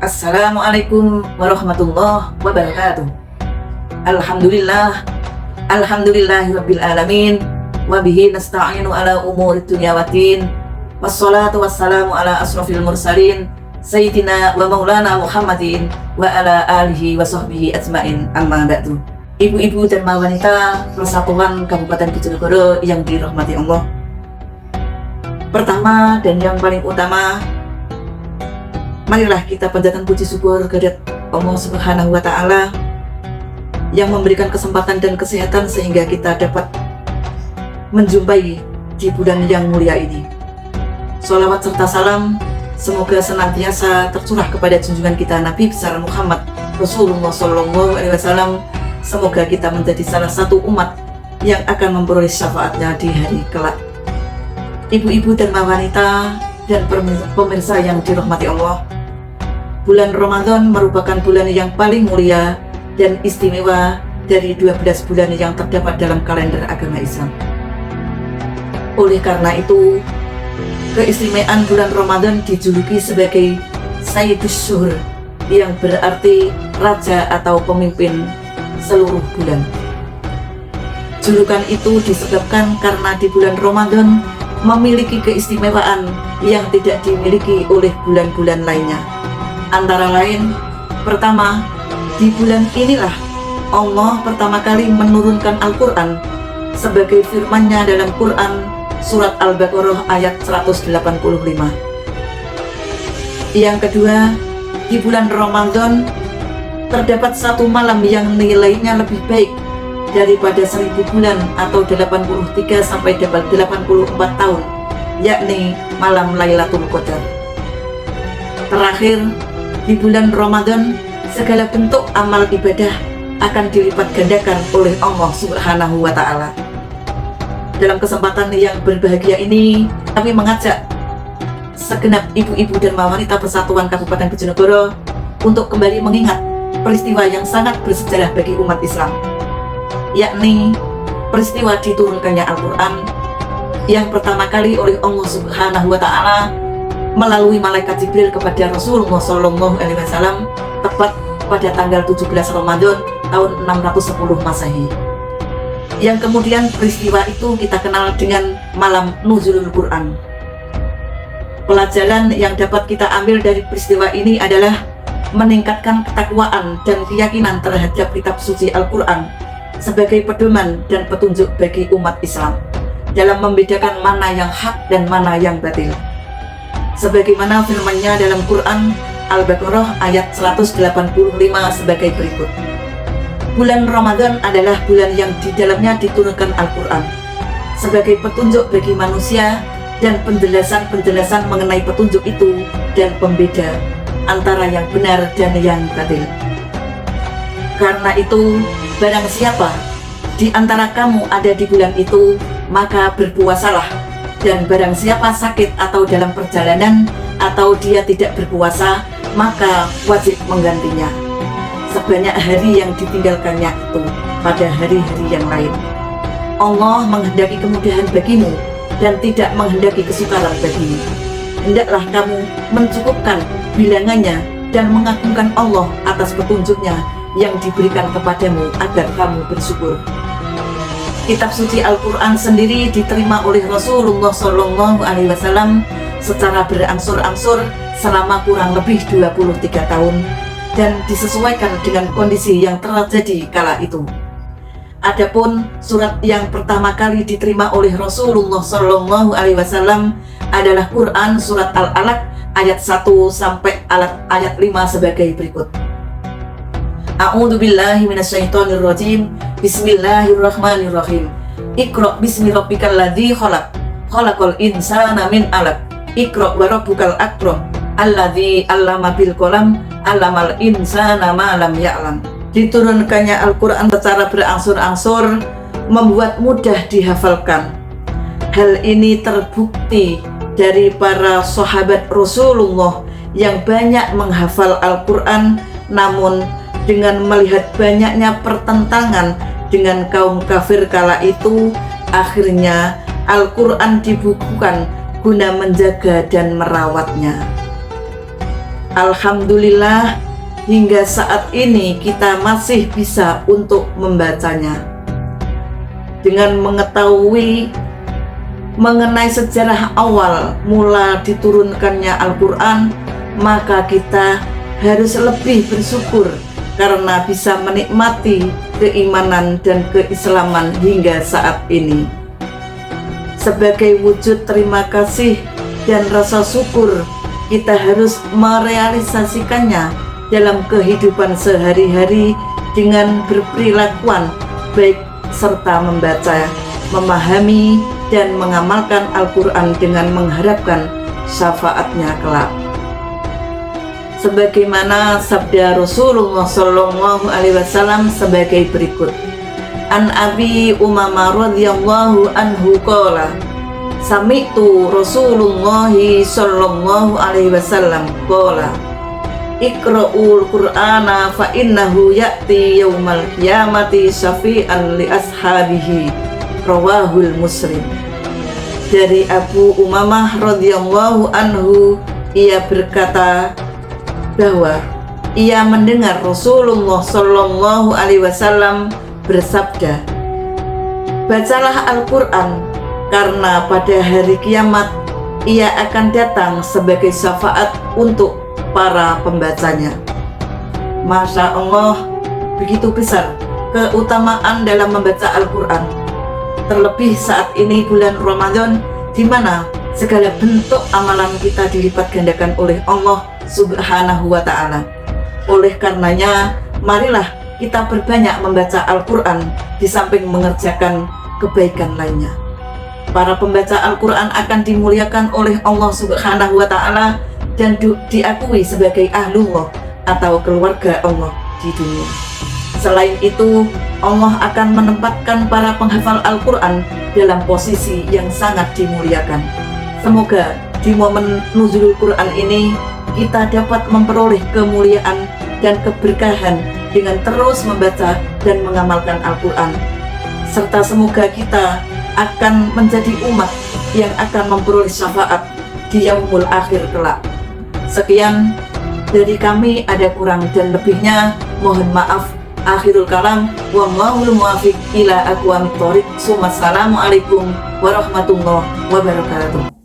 Assalamualaikum warahmatullahi wabarakatuh. Alhamdulillah, alhamdulillahi alamin. Wabihi nasta'inu ala umuri dunya waddin. Wassalatu wassalamu ala asrofil mursalin Sayyidina wa maulana Muhammadin wa ala alihi wa sahbihi ajmain, amma ba'du. Ibu-ibu dan wanita Persatuan Kabupaten Bojonegoro yang dirahmati Allah. Pertama dan yang paling utama, marilah kita panjatkan puji syukur kehadirat Allah Subhanahu wa Ta'ala yang memberikan kesempatan dan kesehatan sehingga kita dapat menjumpai di bulan yang mulia ini. Sholawat serta salam semoga senantiasa tercurah kepada junjungan kita Nabi besar Muhammad Rasulullah Sallallahu Alaihi Wasallam. Semoga kita menjadi salah satu umat yang akan memperoleh syafaatnya di hari kelak. Ibu-ibu dan wanita dan pemirsa yang dirahmati Allah, bulan Ramadan merupakan bulan yang paling mulia dan istimewa dari 12 bulan yang terdapat dalam kalender agama Islam. Oleh karena itu, keistimewaan bulan Ramadan dijuluki sebagai Sayyidus Syuhur, yang berarti raja atau pemimpin seluruh bulan. Julukan itu disebabkan karena di bulan Ramadan memiliki keistimewaan yang tidak dimiliki oleh bulan-bulan lainnya. Antara lain, pertama, di bulan inilah Allah pertama kali menurunkan Al-Quran sebagai firman-Nya dalam Quran Surat Al-Baqarah ayat 185. Yang kedua, di bulan Ramadan terdapat satu malam yang nilainya lebih baik daripada 1000 bulan atau 83 sampai 84 tahun, yakni malam Lailatul Qadar. Terakhir, di bulan Ramadan segala bentuk amal ibadah akan dilipat gandakan oleh Allah Subhanahu wa Ta'ala. Dalam kesempatan yang berbahagia ini, kami mengajak segenap ibu-ibu dan wanita Persatuan Kabupaten Bojonegoro untuk kembali mengingat peristiwa yang sangat bersejarah bagi umat Islam, yakni peristiwa diturunkannya Al-Quran yang pertama kali oleh Allah Subhanahu wa Ta'ala melalui malaikat Jibril kepada Rasulullah Sallallahu Alaihi Wasallam tepat pada tanggal 17 Ramadan tahun 610 Masehi. Yang kemudian peristiwa itu kita kenal dengan malam Nuzulul Quran. Pelajaran yang dapat kita ambil dari peristiwa ini adalah meningkatkan ketakwaan dan keyakinan terhadap kitab suci Al-Quran sebagai pedoman dan petunjuk bagi umat Islam dalam membedakan mana yang hak dan mana yang batil. Sebagaimana firman-Nya dalam Quran Al-Baqarah ayat 185 sebagai berikut. Bulan Ramadan adalah bulan yang di dalamnya diturunkan Al-Quran sebagai petunjuk bagi manusia dan penjelasan-penjelasan mengenai petunjuk itu dan pembeda antara yang benar dan yang batil. Karena itu, barang siapa di antara kamu ada di bulan itu, maka berpuasalah. Dan barang siapa sakit atau dalam perjalanan atau dia tidak berpuasa, maka wajib menggantinya sebanyak hari yang ditinggalkannya itu pada hari-hari yang lain. Allah menghendaki kemudahan bagimu dan tidak menghendaki kesukaran bagimu. Hendaklah kamu mencukupkan bilangannya dan mengagungkan Allah atas petunjuknya yang diberikan kepadamu agar kamu bersyukur. Kitab suci Al-Quran sendiri diterima oleh Rasulullah Sallallahu Alaihi Wasallam secara berangsur-angsur selama kurang lebih 23 tahun dan disesuaikan dengan kondisi yang terjadi kala itu. Adapun surat yang pertama kali diterima oleh Rasulullah Sallallahu Alaihi Wasallam adalah Quran surat Al-Alaq ayat 1 sampai ayat 5 sebagai berikut. A'udzu billahi minasyaitonir rajim. Bismillahirrahmanirrahim. Iqra bismi rabbikal ladzi khalaq. Khalaqal insana min 'alaq. Iqra wa rabbukal akram. Alladzi 'allama bil qalam. 'allamal insana ma lam ya'lam. Diturunkannya Al-Quran secara berangsur-angsur membuat mudah dihafalkan. Hal ini terbukti dari para sahabat Rasulullah yang banyak menghafal Al-Quran, namun dengan melihat banyaknya pertentangan dengan kaum kafir kala itu, akhirnya Al-Quran dibukukan guna menjaga dan merawatnya. Alhamdulillah, hingga saat ini kita masih bisa untuk membacanya. Dengan mengetahui mengenai sejarah awal mula diturunkannya Al-Quran, maka kita harus lebih bersyukur karena bisa menikmati keimanan dan keislaman hingga saat ini. Sebagai wujud terima kasih dan rasa syukur, kita harus merealisasikannya dalam kehidupan sehari-hari dengan berperilakuan baik serta membaca, memahami, dan mengamalkan Al-Quran dengan mengharapkan syafaatnya kelak. Sebagaimana sabda Rasulullah SAW sebagai berikut. An Abi Umamah radhiyallahu anhu qala, sami'tu Rasulullah sallallahu alaihi wasallam qala, Iqra'ul Qur'ana fa innahu ya'ti yaumal qiyamati syafi'an li ashabihi, rawahul Muslim. Dari Abu Umamah radhiyallahu anhu, ia berkata bahwa ia mendengar Rasulullah sallallahu alaihi wasallam bersabda, bacalah Al-Quran karena pada hari kiamat ia akan datang sebagai syafaat untuk para pembacanya. Masya Allah, begitu besar keutamaan dalam membaca Al-Quran. Terlebih saat ini bulan Ramadan, di mana segala bentuk amalan kita dilipat gandakan oleh Allah Subhanahu wa ta'ala. Oleh karenanya, marilah kita berbanyak membaca Al-Quran di samping mengerjakan kebaikan lainnya. Para pembaca Al-Quran akan dimuliakan oleh Allah Subhanahu wa ta'ala dan diakui sebagai ahlullah atau keluarga Allah di dunia. Selain itu, Allah akan menempatkan para penghafal Al-Quran dalam posisi yang sangat dimuliakan. Semoga di momen nuzulul Quran ini kita dapat memperoleh kemuliaan dan keberkahan dengan terus membaca dan mengamalkan Al-Quran, serta semoga kita akan menjadi umat yang akan memperoleh syafaat di yaumul akhir kelak. Sekian dari kami, ada kurang dan lebihnya mohon maaf. Akhirul kalam, wallahul muwaffiq ila aqwamit thoriq. Assalamualaikum warahmatullahi wabarakatuh.